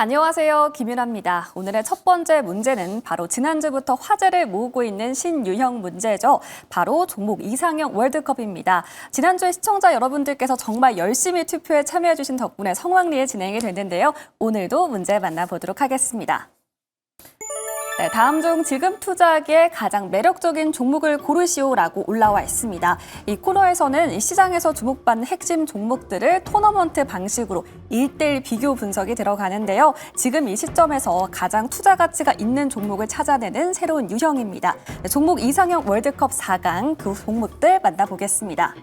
안녕하세요. 김윤아입니다. 오늘의 첫 번째 문제는 바로 지난주부터 화제를 모으고 있는 신유형 문제죠. 바로 종목 이상형 월드컵입니다. 지난주에 시청자 여러분들께서 정말 열심히 투표에 참여해 주신 덕분에 성황리에 진행이 됐는데요. 오늘도 문제 만나보도록 하겠습니다. 네, 다음 중 지금 투자하기에 가장 매력적인 종목을 고르시오라고 올라와 있습니다. 이 코너에서는 이 시장에서 주목받는 핵심 종목들을 토너먼트 방식으로 1대1 비교 분석이 들어가는데요. 지금 이 시점에서 가장 투자 가치가 있는 종목을 찾아내는 새로운 유형입니다. 네, 종목 이상형 월드컵 4강 그 종목들 만나보겠습니다.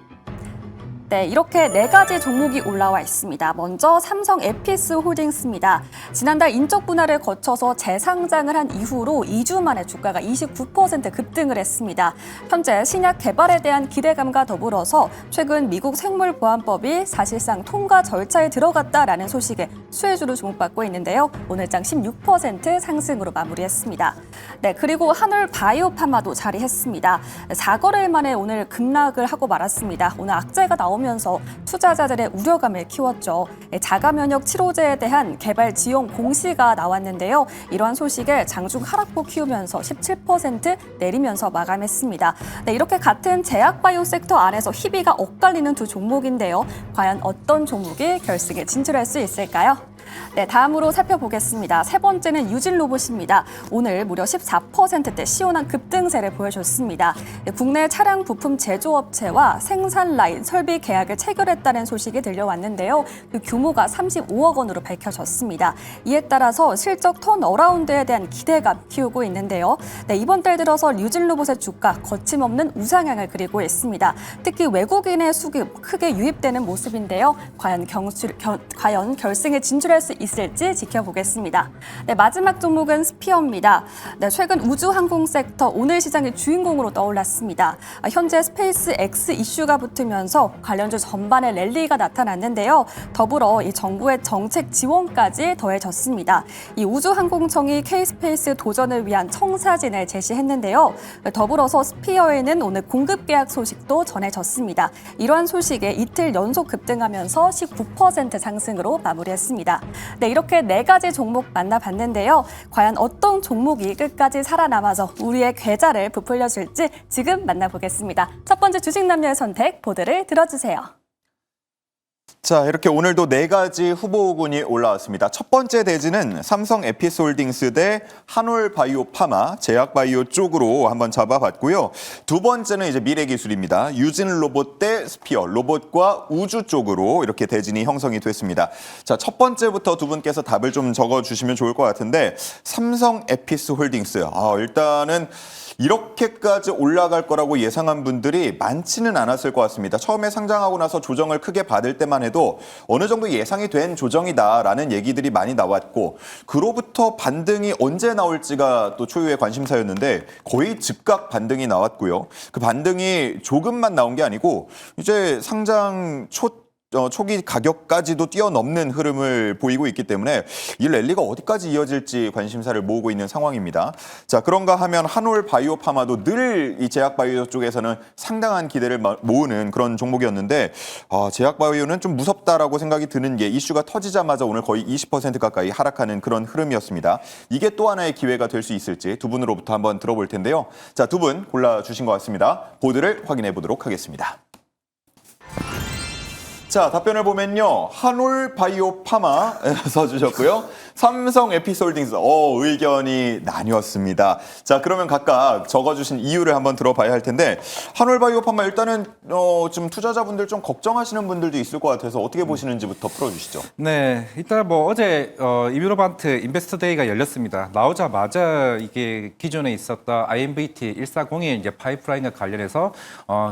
네, 이렇게 4가지 종목이 올라와 있습니다. 먼저 삼성 에피스 홀딩스입니다. 지난달 인적 분할을 거쳐서 재상장을 한 이후로 2주 만에 주가가 29% 급등을 했습니다. 현재 신약 개발에 대한 기대감과 더불어서 최근 미국 생물보안법이 사실상 통과 절차에 들어갔다라는 소식에 수혜주로 주목받고 있는데요. 오늘장 16% 상승으로 마무리했습니다. 네, 그리고 한올 바이오파마도 자리했습니다. 4거래일 만에 오늘 급락을 하고 말았습니다. 오늘 악재가 나오면서 투자자들의 우려감을 키웠죠. 자가 면역 치료제에 대한 개발 지원 공시가 나왔는데요. 이러한 소식에 장중 하락폭 키우면서 17% 내리면서 마감했습니다. 네, 이렇게 같은 제약바이오 섹터 안에서 희비가 엇갈리는 두 종목인데요. 과연 어떤 종목이 결승에 진출할 수 있을까요? 네, 다음으로 살펴보겠습니다. 세 번째는 유진로봇입니다. 오늘 무려 14%대 시원한 급등세를 보여줬습니다. 국내 차량 부품 제조업체와 생산 라인 설비 계약을 체결했다는 소식이 들려왔는데요. 그 규모가 35억 원으로 밝혀졌습니다. 이에 따라서 실적 턴어라운드에 대한 기대감 키우고 있는데요. 네, 이번 달 들어서 유진로봇의 주가 거침없는 우상향을 그리고 있습니다. 특히 외국인의 수급 크게 유입되는 모습인데요. 과연 결승에 진출할 수 있을지 지켜보겠습니다. 네, 마지막 종목은 스피어입니다. 네, 최근 우주항공 섹터 오늘 시장의 주인공으로 떠올랐습니다. 현재 스페이스 X 이슈가 붙으면서 관련주 전반에 랠리가 나타났는데요. 더불어 이 정부의 정책 지원까지 더해졌습니다. 이 우주항공청이 K스페이스 도전을 위한 청사진을 제시했는데요. 더불어서 스피어에는 오늘 공급 계약 소식도 전해졌습니다. 이러한 소식에 이틀 연속 급등하면서 19% 상승으로 마무리했습니다. 네, 이렇게 4가지 종목 만나봤는데요. 과연 어떤 종목이 끝까지 살아남아서 우리의 계좌를 부풀려줄지 지금 만나보겠습니다. 첫 번째 주식 남녀의 선택 보드를 들어주세요. 자, 이렇게 오늘도 4가지 후보군이 올라왔습니다. 첫 번째 대지는 삼성 에피스홀딩스 대 한올 바이오파마, 제약바이오 쪽으로 한번 잡아봤고요. 두 번째는 이제 미래기술입니다. 유진로봇 대 스피어, 로봇과 우주 쪽으로 이렇게 대진이 형성이 됐습니다. 자, 첫 번째부터 두 분께서 답을 좀 적어주시면 좋을 것 같은데, 삼성 에피스홀딩스. 일단은 이렇게까지 올라갈 거라고 예상한 분들이 많지는 않았을 것 같습니다. 처음에 상장하고 나서 조정을 크게 받을 때만 해도 어느 정도 예상이 된 조정이다라는 얘기들이 많이 나왔고, 그로부터 반등이 언제 나올지가 또 초유의 관심사였는데 거의 즉각 반등이 나왔고요. 그 반등이 조금만 나온 게 아니고 이제 상장 초기 가격까지도 뛰어넘는 흐름을 보이고 있기 때문에 이 랠리가 어디까지 이어질지 관심사를 모으고 있는 상황입니다. 자, 그런가 하면 한올 바이오파마도 늘 이 제약바이오 쪽에서는 상당한 기대를 모으는 그런 종목이었는데, 제약바이오는 좀 무섭다라고 생각이 드는 게 이슈가 터지자마자 오늘 거의 20% 가까이 하락하는 그런 흐름이었습니다. 이게 또 하나의 기회가 될 수 있을지 두 분으로부터 한번 들어볼 텐데요. 자, 두 분 골라주신 것 같습니다. 보드를 확인해 보도록 하겠습니다. 자, 답변을 보면요. 한올 바이오파마 써주셨고요. 삼성 에피솔딩스, 의견이 나뉘었습니다. 자, 그러면 각각 적어주신 이유를 한번 들어봐야 할 텐데, 한올 바이오파마 일단은 좀 투자자분들 좀 걱정하시는 분들도 있을 것 같아서 어떻게 보시는지부터 풀어주시죠. 네, 일단 어제 이뮤노반트 인베스터데이가 열렸습니다. 나오자마자 이게 기존에 있었던 IMVT 1401 이제 파이프라인과 관련해서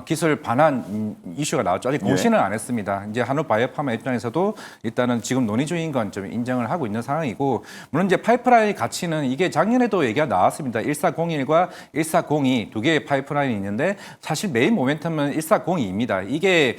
기술 반환 이슈가 나왔죠. 아직 공시는 안 했습니다. 이제 한올 바이오파마 입장에서도 일단은 지금 논의 중인 건 좀 인정을 하고 있는 상황이고, 물론 이제 파이프라인 가치는 이게 작년에도 얘기가 나왔습니다. 1401과 1402 두 개의 파이프라인이 있는데 사실 메인 모멘텀은 1402입니다. 이게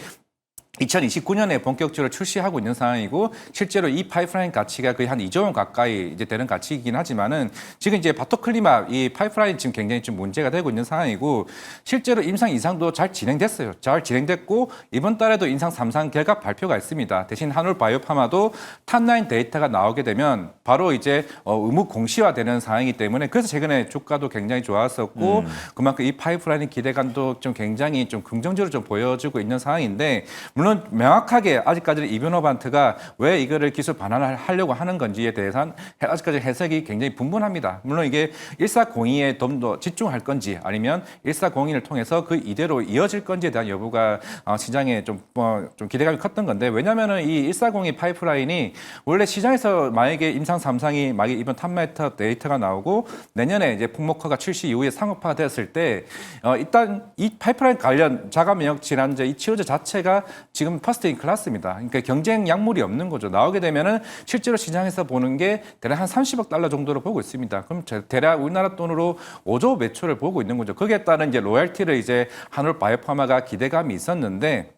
2029년에 본격적으로 출시하고 있는 상황이고 실제로 이 파이프라인 가치가 거의 한 2조 원 가까이 이제 되는 가치이긴 하지만은 지금 이제 바토클리마 이 파이프라인 지금 굉장히 좀 문제가 되고 있는 상황이고 실제로 임상 2상도 잘 진행됐어요. 잘 진행됐고 이번 달에도 임상 3상 결과 발표가 있습니다. 대신 한올 바이오파마도 탑라인 데이터가 나오게 되면 바로 이제 의무 공시화되는 상황이기 때문에 그래서 최근에 주가도 굉장히 좋았었고 그만큼 이 파이프라인 기대감도 좀 굉장히 좀 긍정적으로 좀 보여지고 있는 상황인데 물론 명확하게 아직까지는 이뮤노반트가 왜 이거를 기술 반환을 하려고 하는 건지에 대해서는 아직까지 해석이 굉장히 분분합니다. 물론 이게 1402에 좀 더 집중할 건지 아니면 1402를 통해서 그 이대로 이어질 건지에 대한 여부가 시장에 좀 기대감이 컸던 건데 왜냐하면은 이 1402 파이프라인이 원래 시장에서 만약에 임상 3상이 만약에 이번 탑라이터 데이터가 나오고 내년에 이제 풍모커가 출시 이후에 상업화가 되었을 때 일단 이 파이프라인 관련 자가 면역 질환제 이 치료제 자체가 지금 퍼스트 인 클래스입니다. 그러니까 경쟁 약물이 없는 거죠. 나오게 되면은 실제로 시장에서 보는 게 대략 한 30억 달러 정도로 보고 있습니다. 그럼 대략 우리나라 돈으로 5조 매출을 보고 있는 거죠. 거기에 따른 이제 로열티를 이제 한올 바이오파마가 기대감이 있었는데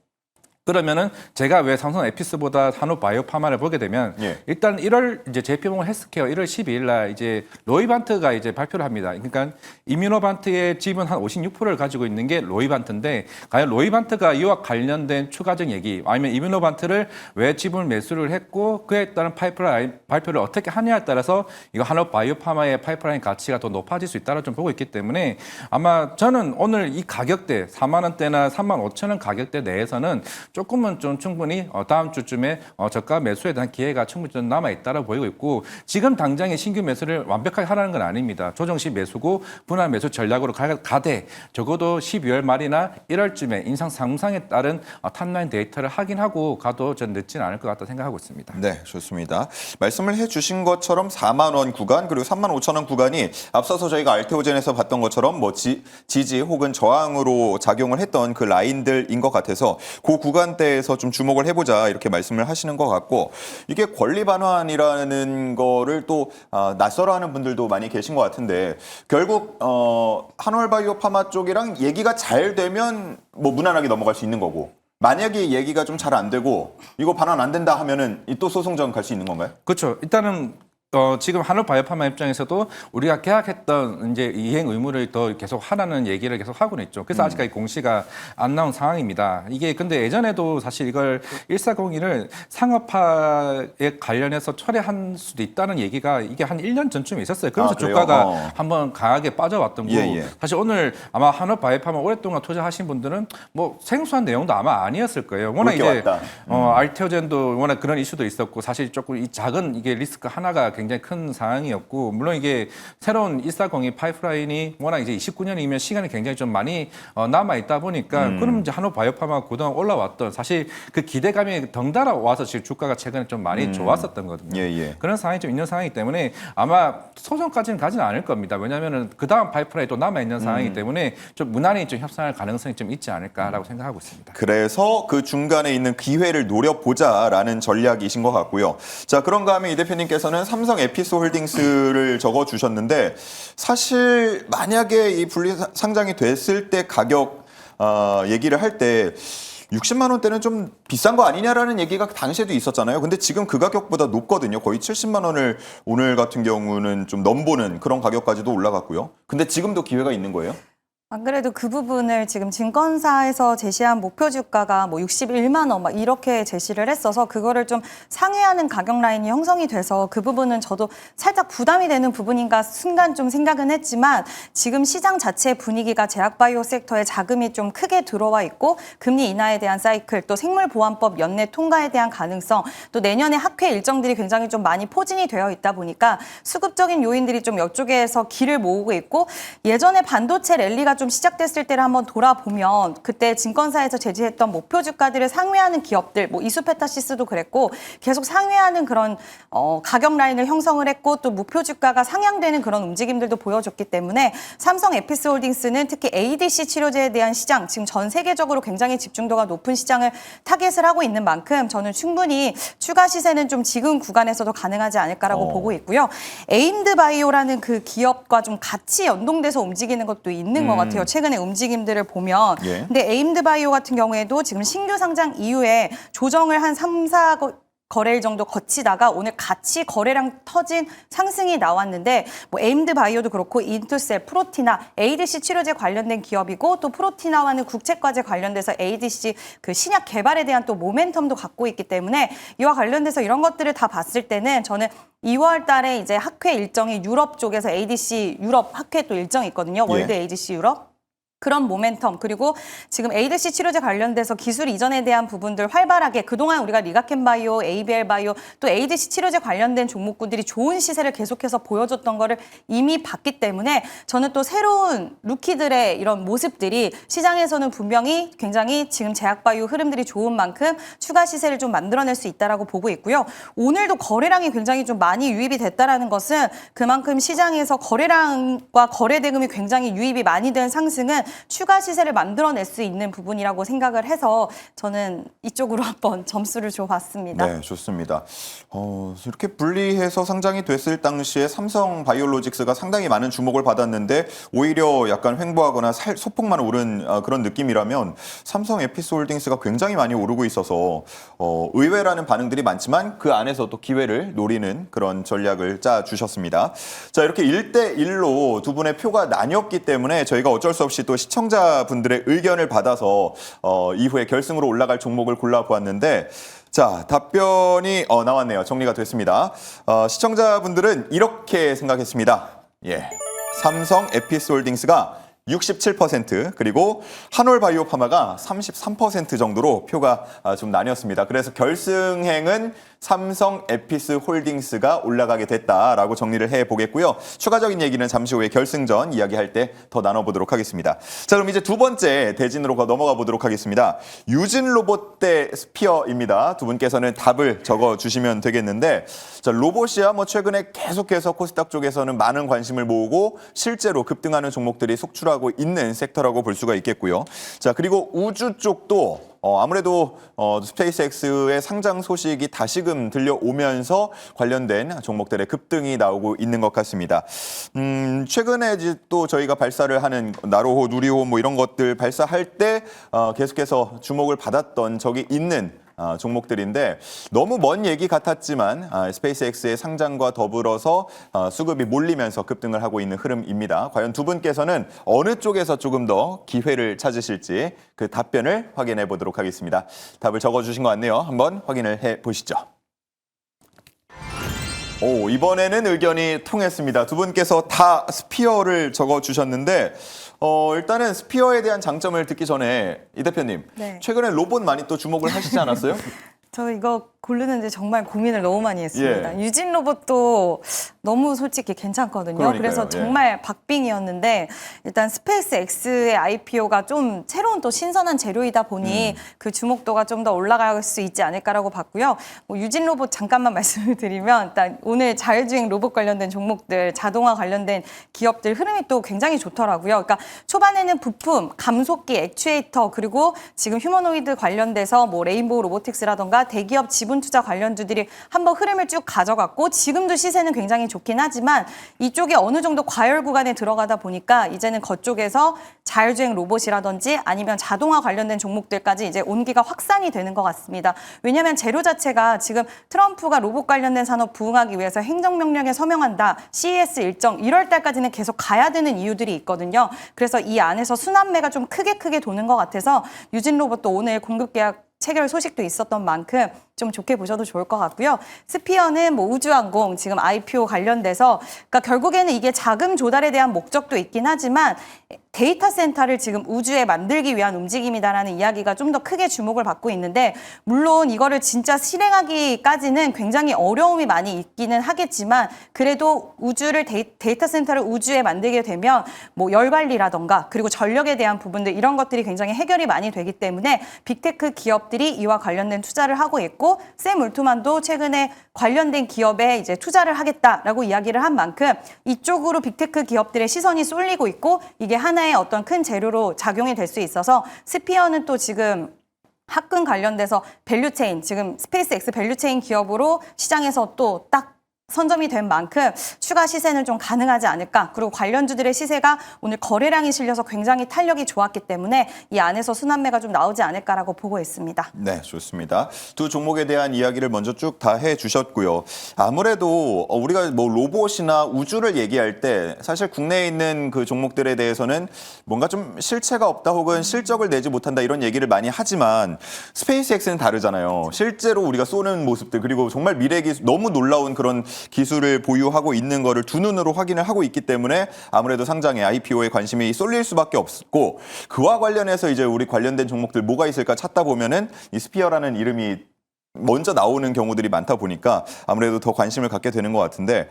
그러면은 제가 왜 삼성 에피스보다 한올 바이오파마를 보게 되면 일단 1월 이제 JP모건 헬스케어 1월 12일 날 이제 로이반트가 이제 발표를 합니다. 그러니까 이뮤노반트의 지분 한 56%를 가지고 있는 게 로이반트인데 과연 로이반트가 이와 관련된 추가적 얘기 아니면 이뮤노반트를 왜 지분 매수를 했고 그에 따른 파이프라인 발표를 어떻게 하냐에 따라서 이거 한올 바이오파마의 파이프라인 가치가 더 높아질 수 있다고 좀 보고 있기 때문에 아마 저는 오늘 이 가격대 4만 원대나 3만 5천 원 가격대 내에서는 조금은 좀 충분히 다음 주쯤에 저가 매수에 대한 기회가 충분히 좀 남아있다고 보이고 있고 지금 당장에 신규 매수를 완벽하게 하라는 건 아닙니다. 조정시 매수고 분할 매수 전략으로 가되 적어도 12월 말이나 1월쯤에 인상 상승에 따른 탑라인 데이터를 확인하고 가도 전 늦지는 않을 것 같다 생각하고 있습니다. 네, 좋습니다. 말씀을 해주신 것처럼 4만 원 구간 그리고 3만 5천 원 구간이 앞서서 저희가 알테오젠에서 봤던 것처럼 뭐 지지 혹은 저항으로 작용을 했던 그 라인들인 것 같아서 그 구간대에서 좀 주목을 해보자 이렇게 말씀을 하시는 것 같고 이게 권리 반환이라는 거를 또 낯설어하는 분들도 많이 계신 것 같은데 결국 한올바이오파마 쪽이랑 얘기가 잘 되면 뭐 무난하게 넘어갈 수 있는 거고 만약에 얘기가 좀 잘 안 되고 이거 반환 안 된다 하면은 또 소송전 갈 수 있는 건가요? 그렇죠. 일단은 지금 한올 바이오파마 입장에서도 우리가 계약했던 이제 이행 의무를 더 계속 하라는 얘기를 계속 하고는 있죠. 그래서 아직까지 공시가 안 나온 상황입니다. 이게 근데 예전에도 사실 이걸 1402를 상업화에 관련해서 철회한 수도 있다는 얘기가 이게 한 1년 전쯤에 있었어요. 그래서 주가가 한번 강하게 빠져왔던 거고 사실 오늘 아마 한올 바이오파마 오랫동안 투자하신 분들은 뭐 생소한 내용도 아마 아니었을 거예요. 워낙 이제 알테오젠도 워낙 그런 이슈도 있었고 사실 조금 이 작은 이게 리스크 하나가 굉장히 큰 상황이었고 물론 이게 새로운 1402 파이프라인이 워낙 이제 29년이면 시간이 굉장히 좀 많이 남아 있다 보니까 그럼 이제 한올 바이오파마가 그동안 올라왔던 사실 그 기대감이 덩달아 와서 지금 주가가 최근에 좀 많이 좋았었던 거거든요. 그런 상황이 좀 있는 상황이기 때문에 아마 소송까지는 가지는 않을 겁니다. 왜냐하면은 그 다음 파이프라인이 또 남아 있는 상황이기 때문에 좀 무난히 좀 협상할 가능성이 좀 있지 않을까라고 생각하고 있습니다. 그래서 그 중간에 있는 기회를 노려보자라는 전략이신 것 같고요. 자, 그런가 하면 이 대표님께서는 삼성 에피스홀딩스를 적어주셨는데 사실 만약에 이 분리 상장이 됐을 때 가격 얘기를 할 때 60만 원대는 좀 비싼 거 아니냐라는 얘기가 당시에도 있었잖아요. 근데 지금 그 가격보다 높거든요. 거의 70만 원을 오늘 같은 경우는 좀 넘보는 그런 가격까지도 올라갔고요. 근데 지금도 기회가 있는 거예요? 안 그래도 그 부분을 지금 증권사에서 제시한 목표 주가가 뭐 61만 원 막 이렇게 제시를 했어서 그거를 좀 상회하는 가격 라인이 형성이 돼서 그 부분은 저도 살짝 부담이 되는 부분인가 순간 좀 생각은 했지만 지금 시장 자체 분위기가 제약바이오 섹터에 자금이 좀 크게 들어와 있고 금리 인하에 대한 사이클 또 생물보안법 연내 통과에 대한 가능성 또 내년에 학회 일정들이 굉장히 좀 많이 포진이 되어 있다 보니까 수급적인 요인들이 좀 이쪽에서 길을 모으고 있고 예전에 반도체 랠리가 좀 시작됐을 때를 한번 돌아보면 그때 증권사에서 제시했던 목표 주가들을 상회하는 기업들, 뭐 이수페타시스도 그랬고 계속 상회하는 그런 가격 라인을 형성을 했고 또 목표 주가가 상향되는 그런 움직임들도 보여줬기 때문에 삼성 에피스홀딩스는 특히 ADC 치료제에 대한 시장, 지금 전 세계적으로 굉장히 집중도가 높은 시장을 타겟을 하고 있는 만큼 저는 충분히 추가 시세는 좀 지금 구간에서도 가능하지 않을까라고 보고 있고요. 에임드 바이오라는 그 기업과 좀 같이 연동돼서 움직이는 것도 있는 것 같아요. 같아요. 최근의 움직임들을 보면. 예. 근데 에임드바이오 같은 경우에도 지금 신규 상장 이후에 조정을 한 3, 4 거래일 정도 거치다가 오늘 같이 거래량 터진 상승이 나왔는데 뭐 에임드 바이오도 그렇고 인투셀, 프로티나, ADC 치료제 관련된 기업이고 또 프로티나와는 국책과제 관련돼서 ADC 그 신약 개발에 대한 또 모멘텀도 갖고 있기 때문에 이와 관련돼서 이런 것들을 다 봤을 때는 저는 2월 달에 이제 학회 일정이 유럽 쪽에서 ADC 유럽 학회 또 일정이 있거든요. 월드 예. ADC 유럽. 그런 모멘텀 그리고 지금 ADC 치료제 관련돼서 기술 이전에 대한 부분들 활발하게 그동안 우리가 리가켄바이오, ABL바이오 또 ADC 치료제 관련된 종목군들이 좋은 시세를 계속해서 보여줬던 거를 이미 봤기 때문에 저는 또 새로운 루키들의 이런 모습들이 시장에서는 분명히 굉장히 지금 제약바이오 흐름들이 좋은 만큼 추가 시세를 좀 만들어낼 수 있다라고 보고 있고요. 오늘도 거래량이 굉장히 좀 많이 유입이 됐다라는 것은 그만큼 시장에서 거래량과 거래 대금이 굉장히 유입이 많이 된 상승은 추가 시세를 만들어낼 수 있는 부분이라고 생각을 해서 저는 이쪽으로 한번 점수를 줘봤습니다. 네, 좋습니다. 이렇게 분리해서 상장이 됐을 당시에 삼성 바이오로직스가 상당히 많은 주목을 받았는데 오히려 약간 횡보하거나 소폭만 오른 그런 느낌이라면 삼성 에피스홀딩스가 굉장히 많이 오르고 있어서 의외라는 반응들이 많지만 그 안에서도 기회를 노리는 그런 전략을 짜 주셨습니다. 자, 이렇게 1대1로 두 분의 표가 나뉘었기 때문에 저희가 어쩔 수 없이 또 시청자분들의 의견을 받아서 이후에 결승으로 올라갈 종목을 골라보았는데 자, 답변이 나왔네요. 정리가 됐습니다. 시청자분들은 이렇게 생각했습니다. 예, 삼성 에피스홀딩스가 67% 그리고 한올바이오파마가 33% 정도로 표가 좀 나뉘었습니다. 그래서 결승행은 삼성 에피스홀딩스가 올라가게 됐다라고 정리를 해보겠고요. 추가적인 얘기는 잠시 후에 결승전 이야기할 때 더 나눠보도록 하겠습니다. 자, 그럼 이제 두 번째 대진으로 넘어가 보도록 하겠습니다. 유진 로봇 대 스피어입니다. 두 분께서는 답을 적어주시면 되겠는데 자, 로봇이야 뭐 최근에 계속해서 코스닥 쪽에서는 많은 관심을 모으고 실제로 급등하는 종목들이 속출하고 있는 섹터라고 볼 수가 있겠고요. 자, 그리고 우주 쪽도 아무래도 스페이스X의 상장 소식이 다시금 들려오면서 관련된 종목들의 급등이 나오고 있는 것 같습니다. 최근에 또 저희가 발사를 하는 나로호, 누리호 뭐 이런 것들 발사할 때 계속해서 주목을 받았던 적이 있는 종목들인데 너무 먼 얘기 같았지만 스페이스X의 상장과 더불어서 수급이 몰리면서 급등을 하고 있는 흐름입니다. 과연 두 분께서는 어느 쪽에서 조금 더 기회를 찾으실지 그 답변을 확인해 보도록 하겠습니다. 답을 적어주신 것 같네요. 한번 확인을 해보시죠. 이번에는 의견이 통했습니다. 두 분께서 다 스피어를 적어주셨는데 일단은 스피어에 대한 장점을 듣기 전에 이 대표님, 네. 최근에 로봇 많이 또 주목을 하시지 않았어요? 저 이거 고르는데 정말 고민을 너무 많이 했습니다. 예. 유진 로봇도 너무 솔직히 괜찮거든요. 그러니까요. 그래서 정말 박빙이었는데 일단 스페이스 X의 IPO가 좀 새로운 또 신선한 재료이다 보니 그 주목도가 좀 더 올라갈 수 있지 않을까라고 봤고요. 뭐 유진 로봇 잠깐만 말씀을 드리면 일단 오늘 자율주행 로봇 관련된 종목들, 자동화 관련된 기업들 흐름이 또 굉장히 좋더라고요. 그러니까 초반에는 부품, 감속기, 액추에이터 그리고 지금 휴머노이드 관련돼서 뭐 레인보우 로보틱스라던가 대기업 지분 투자 관련주들이 한번 흐름을 쭉 가져갔고 지금도 시세는 굉장히 좋긴 하지만 이쪽에 어느 정도 과열 구간에 들어가다 보니까 이제는 그쪽에서 자율주행 로봇이라든지 아니면 자동화 관련된 종목들까지 이제 온기가 확산이 되는 것 같습니다. 왜냐하면 재료 자체가 지금 트럼프가 로봇 관련된 산업 부응하기 위해서 행정명령에 서명한다. CES 일정 1월 달까지는 계속 가야 되는 이유들이 있거든요. 그래서 이 안에서 순환매가 좀 크게 도는 것 같아서 유진 로봇도 오늘 공급 계약 체결 소식도 있었던 만큼 좀 좋게 보셔도 좋을 것 같고요. 스피어는 뭐 우주항공 지금 IPO 관련돼서 그러니까 결국에는 이게 자금 조달에 대한 목적도 있긴 하지만 데이터 센터를 지금 우주에 만들기 위한 움직임이다라는 이야기가 좀 더 크게 주목을 받고 있는데 물론 이거를 진짜 실행하기까지는 굉장히 어려움이 많이 있기는 하겠지만 그래도 우주를 데이터 센터를 우주에 만들게 되면 뭐 열 관리라던가 그리고 전력에 대한 부분들 이런 것들이 굉장히 해결이 많이 되기 때문에 빅테크 기업들이 이와 관련된 투자를 하고 있고 샘 울트만도 최근에 관련된 기업에 이제 투자를 하겠다라고 이야기를 한 만큼 이쪽으로 빅테크 기업들의 시선이 쏠리고 있고 이게 하나의 어떤 큰 재료로 작용이 될 수 있어서 스피어는 또 지금 합금 관련돼서 밸류체인 지금 스페이스X 밸류체인 기업으로 시장에서 또 딱 선점이 된 만큼 추가 시세는 좀 가능하지 않을까. 그리고 관련주들의 시세가 오늘 거래량이 실려서 굉장히 탄력이 좋았기 때문에 이 안에서 순환매가 좀 나오지 않을까라고 보고 있습니다. 네, 좋습니다. 두 종목에 대한 이야기를 먼저 쭉 다 해주셨고요. 아무래도 우리가 뭐 로봇이나 우주를 얘기할 때 사실 국내에 있는 그 종목들에 대해서는 뭔가 좀 실체가 없다 혹은 실적을 내지 못한다 이런 얘기를 많이 하지만 스페이스X는 다르잖아요. 실제로 우리가 쏘는 모습들 그리고 정말 미래 기술 너무 놀라운 그런 기술을 보유하고 있는 거를 두 눈으로 확인을 하고 있기 때문에 아무래도 상장에 IPO에 관심이 쏠릴 수밖에 없고 그와 관련해서 이제 우리 관련된 종목들 뭐가 있을까 찾다 보면은 이 스피어라는 이름이 먼저 나오는 경우들이 많다 보니까 아무래도 더 관심을 갖게 되는 것 같은데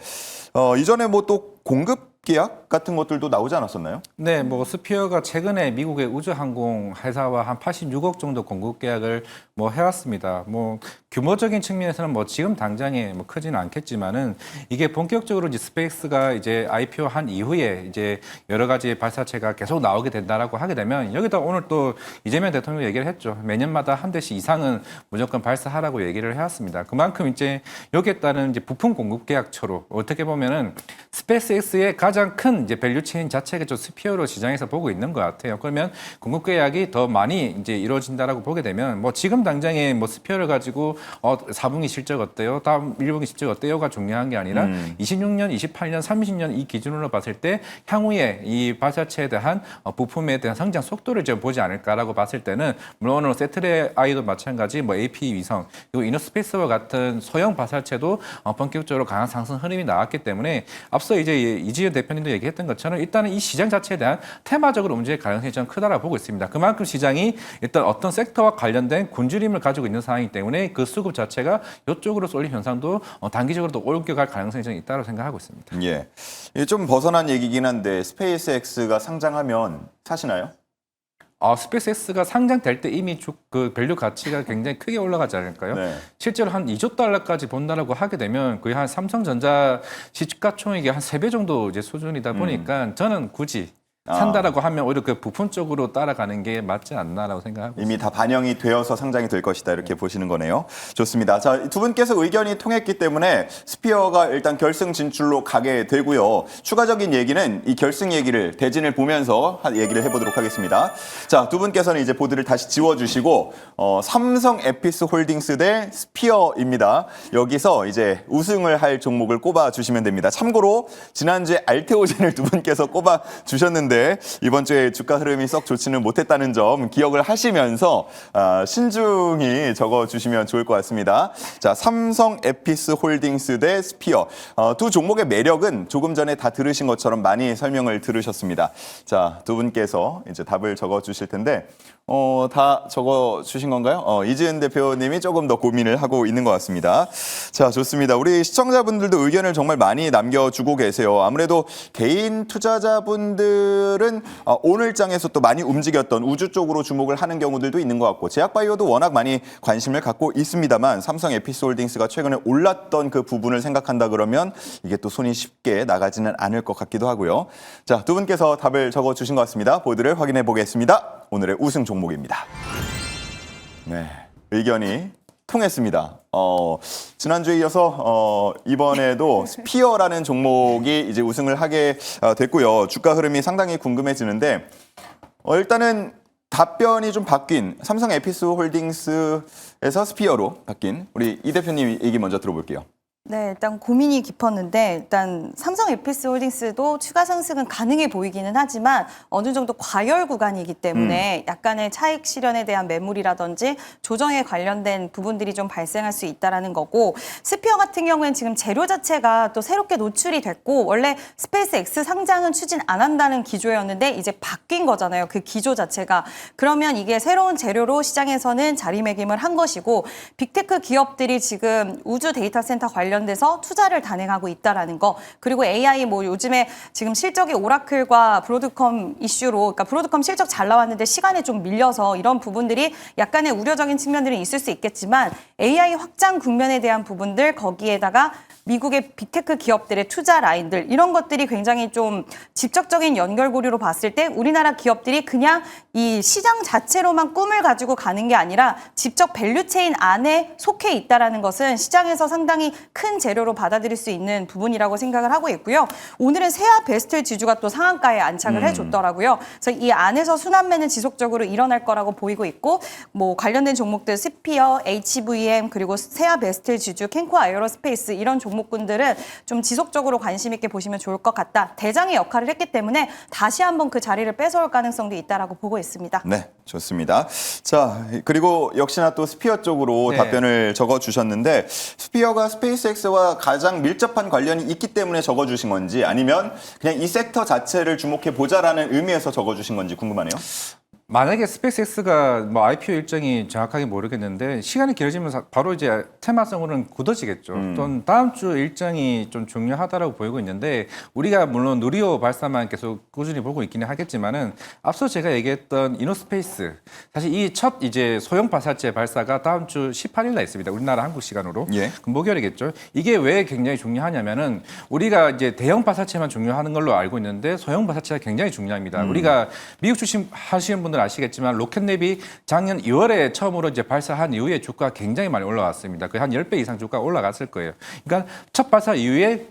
이전에 뭐 또 공급 계약 같은 것들도 나오지 않았었나요? 네, 뭐 스피어가 최근에 미국의 우주항공 회사와 한 86억 정도 공급 계약을 뭐 해왔습니다. 뭐 규모적인 측면에서는 뭐 지금 당장에 뭐 크지는 않겠지만은 이게 본격적으로 이제 스페이스가 이제 IPO 한 이후에 이제 여러 가지 발사체가 계속 나오게 된다라고 하게 되면 여기다 오늘 또 이재명 대통령 얘기를 했죠. 매년마다 한 대씩 이상은 무조건 발사하라고 얘기를 해왔습니다. 그만큼 이제 여기에 따른 이제 부품 공급 계약처로 어떻게 보면은 스페이스X의 가장 큰 이제 밸류체인 자체가 좀 스피어로 시장에서 보고 있는 것 같아요. 그러면 공급 계약이 더 많이 이제 이루어진다라고 보게 되면 뭐 지금 당장에 뭐 스피어를 가지고 4분기 실적 어때요? 다음 1분기 실적 어때요?가 중요한 게 아니라 26년, 28년, 30년 이 기준으로 봤을 때 향후에 이 발사체에 대한 부품에 대한 성장 속도를 좀 보지 않을까라고 봤을 때는 물론 오늘 세트레 아이도 마찬가지 뭐 AP 위성 그리고 이너스페이스와 같은 소형 발사체도 본격적으로 강한 상승 흐름이 나왔기 때문에 앞서 이제 이지은 대표님도 얘기했던 것처럼 일단은 이 시장 자체에 대한 테마적으로 움직일 가능성이 좀 크다라고 보고 있습니다. 그만큼 시장이 일단 어떤 섹터와 관련된 굶주림을 가지고 있는 상황이기 때문에 그 수급 자체가 이쪽으로 쏠린 현상도 단기적으로도 옮겨갈 가능성이 좀 있다고 생각하고 있습니다. 예, 이게 좀 벗어난 얘기긴 한데 스페이스X가 상장하면 사시나요? 스페이스X가 상장될 때 이미 그 밸류 가치가 굉장히 크게 올라가지 않을까요? 네. 실제로 한 2조 달러까지 본다라고 하게 되면 거의 한 삼성전자 시가총액의 한 3배 정도 이제 수준이다 보니까 저는 굳이 산다라고 하면 오히려 그 부품 쪽으로 따라가는 게 맞지 않나라고 생각하고 이미 다 반영이 되어서 상장이 될 것이다 이렇게 보시는 거네요. 좋습니다. 자, 두 분께서 의견이 통했기 때문에 스피어가 일단 결승 진출로 가게 되고요. 추가적인 얘기는 이 결승 얘기를 대진을 보면서 얘기를 해보도록 하겠습니다. 자, 두 분께서는 이제 보드를 다시 지워주시고 삼성 에피스홀딩스 대 스피어입니다. 여기서 이제 우승을 할 종목을 꼽아주시면 됩니다. 참고로 지난주에 알테오젠을 두 분께서 꼽아주셨는데 이번 주에 주가 흐름이 썩 좋지는 못했다는 점 기억을 하시면서 신중히 적어주시면 좋을 것 같습니다. 자, 삼성 에피스홀딩스 대 스피어. 두 종목의 매력은 조금 전에 다 들으신 것처럼 많이 설명을 들으셨습니다. 자, 두 분께서 이제 답을 적어주실 텐데 다 적어주신 건가요? 이지은 대표님이 조금 더 고민을 하고 있는 것 같습니다. 자, 좋습니다. 우리 시청자분들도 의견을 정말 많이 남겨주고 계세요. 아무래도 개인 투자자분들은 오늘장에서 또 많이 움직였던 우주 쪽으로 주목을 하는 경우들도 있는 것 같고 제약바이오도 워낙 많이 관심을 갖고 있습니다만 삼성 에피스홀딩스가 최근에 올랐던 그 부분을 생각한다 그러면 이게 또 손이 쉽게 나가지는 않을 것 같기도 하고요. 자, 두 분께서 답을 적어주신 것 같습니다. 보드를 확인해 보겠습니다. 오늘의 우승 종목입니다. 네, 의견이 통했습니다. 지난주에 이어서 이번에도 스피어라는 종목이 이제 우승을 하게 됐고요. 주가 흐름이 상당히 궁금해지는데 일단은 답변이 좀 바뀐 삼성 에피스홀딩스에서 스피어로 바뀐 우리 이 대표님 얘기 먼저 들어볼게요. 네, 일단 고민이 깊었는데 일단 삼성 에피스홀딩스도 추가 상승은 가능해 보이기는 하지만 어느 정도 과열 구간이기 때문에 약간의 차익 실현에 대한 매물이라든지 조정에 관련된 부분들이 좀 발생할 수 있다라는 거고 스피어 같은 경우에는 지금 재료 자체가 또 새롭게 노출이 됐고 원래 스페이스X 상장은 추진 안 한다는 기조였는데 이제 바뀐 거잖아요. 그 기조 자체가. 그러면 이게 새로운 재료로 시장에서는 자리매김을 한 것이고 빅테크 기업들이 지금 우주 데이터 센터 관련돼서 투자를 단행하고 있다라는 거. 그리고 AI 뭐 요즘에 지금 실적이 오라클과 브로드컴 이슈로 그러니까 브로드컴 실적 잘 나왔는데 시간에 좀 밀려서 이런 부분들이 약간의 우려적인 측면들은 있을 수 있겠지만 AI 확장 국면에 대한 부분들 거기에다가 미국의 빅테크 기업들의 투자 라인들 이런 것들이 굉장히 좀 직접적인 연결고리로 봤을 때 우리나라 기업들이 그냥 이 시장 자체로만 꿈을 가지고 가는 게 아니라 직접 밸류체인 안에 속해 있다라는 것은 시장에서 상당히 큰 재료로 받아들일 수 있는 부분이라고 생각을 하고 있고요. 오늘은 세아 베스트 지주가 또 상한가에 안착을 해줬더라고요. 그래서 이 안에서 순환매는 지속적으로 일어날 거라고 보이고 있고 뭐 관련된 종목들 스피어, HVM 그리고 세아 베스트 지주, 캔코 아이로스페이스 이런 종목군들은 좀 지속적으로 관심 있게 보시면 좋을 것 같다. 대장의 역할을 했기 때문에 다시 한번 그 자리를 뺏어올 가능성도 있다라고 보고 있습니다. 네, 좋습니다. 자, 그리고 역시나 또 스피어 쪽으로 네. 답변을 적어주셨는데 스피어가 스페이스X와 가장 밀접한 관련이 있기 때문에 적어주신 건지 아니면 그냥 이 섹터 자체를 주목해 보자라는 의미에서 적어주신 건지 궁금하네요. 만약에 스페이스X가 뭐 IPO 일정이 정확하게 모르겠는데 시간이 길어지면서 바로 이제 테마성으로는 굳어지겠죠. 또 다음 주 일정이 좀 중요하다라고 보이고 있는데 우리가 물론 누리호 발사만 계속 꾸준히 보고 있기는 하겠지만은 앞서 제가 얘기했던 이노스페이스 사실 이 첫 이제 소형 발사체 발사가 다음 주 18일 날 있습니다. 우리나라 한국 시간으로. 예. 그럼 목요일이겠죠. 이게 왜 굉장히 중요하냐면은 우리가 이제 대형 발사체만 중요하는 걸로 알고 있는데 소형 발사체가 굉장히 중요합니다. 우리가 미국 출신 하시는 분들 아시겠지만 로켓랩이 작년 2월에 처음으로 이제 발사한 이후에 주가가 굉장히 많이 올라왔습니다. 거의 한 10배 이상 주가가 올라갔을 거예요. 그러니까 첫 발사 이후에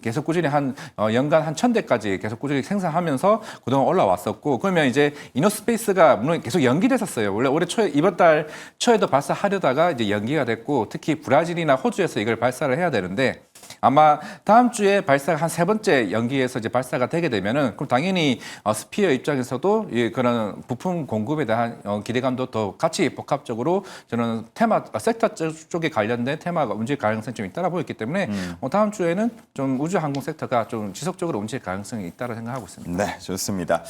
계속 꾸준히 한 연간 한 1000대까지 계속 꾸준히 생산하면서 그동안 올라왔었고 그러면 이제 이노스페이스가 물론 계속 연기됐었어요. 원래 올해 초에 이번 달 초에도 발사하려다가 이제 연기가 됐고 특히 브라질이나 호주에서 이걸 발사를 해야 되는데 아마 다음 주에 발사가 한 3번째 연기에서 이제 발사가 되게 되면은 그럼 당연히 스피어 입장에서도 그런 부품 공급에 대한 기대감도 더 같이 복합적으로 저는 섹터 쪽에 관련된 테마가 움직일 가능성이 좀 있다라 보였기 때문에 다음 주에는 좀 우주 항공 섹터가 좀 지속적으로 움직일 가능성이 있다고 생각하고 있습니다. 네, 좋습니다.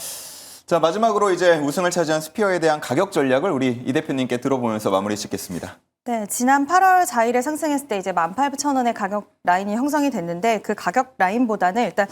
자, 마지막으로 이제 우승을 차지한 스피어에 대한 가격 전략을 우리 이 대표님께 들어보면서 마무리 짓겠습니다. 네, 지난 8월 4일에 상승했을 때 이제 18,000원의 가격 라인이 형성이 됐는데 그 가격 라인보다는 일단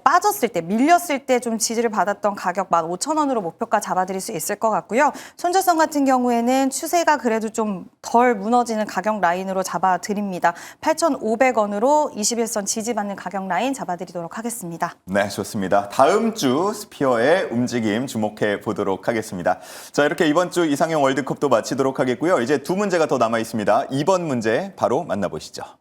빠졌을 때, 밀렸을 때 좀 지지를 받았던 가격 15,000원으로 목표가 잡아드릴 수 있을 것 같고요. 손절선 같은 경우에는 추세가 그래도 좀 덜 무너지는 가격 라인으로 잡아드립니다. 8,500원으로 21선 지지받는 가격 라인 잡아드리도록 하겠습니다. 네, 좋습니다. 다음 주 스피어의 움직임 주목해 보도록 하겠습니다. 자, 이렇게 이번 주 이상형 월드컵도 마치도록 하겠고요. 이제 두 문제가 더 남아 있습니다. 2번 문제 바로 만나보시죠.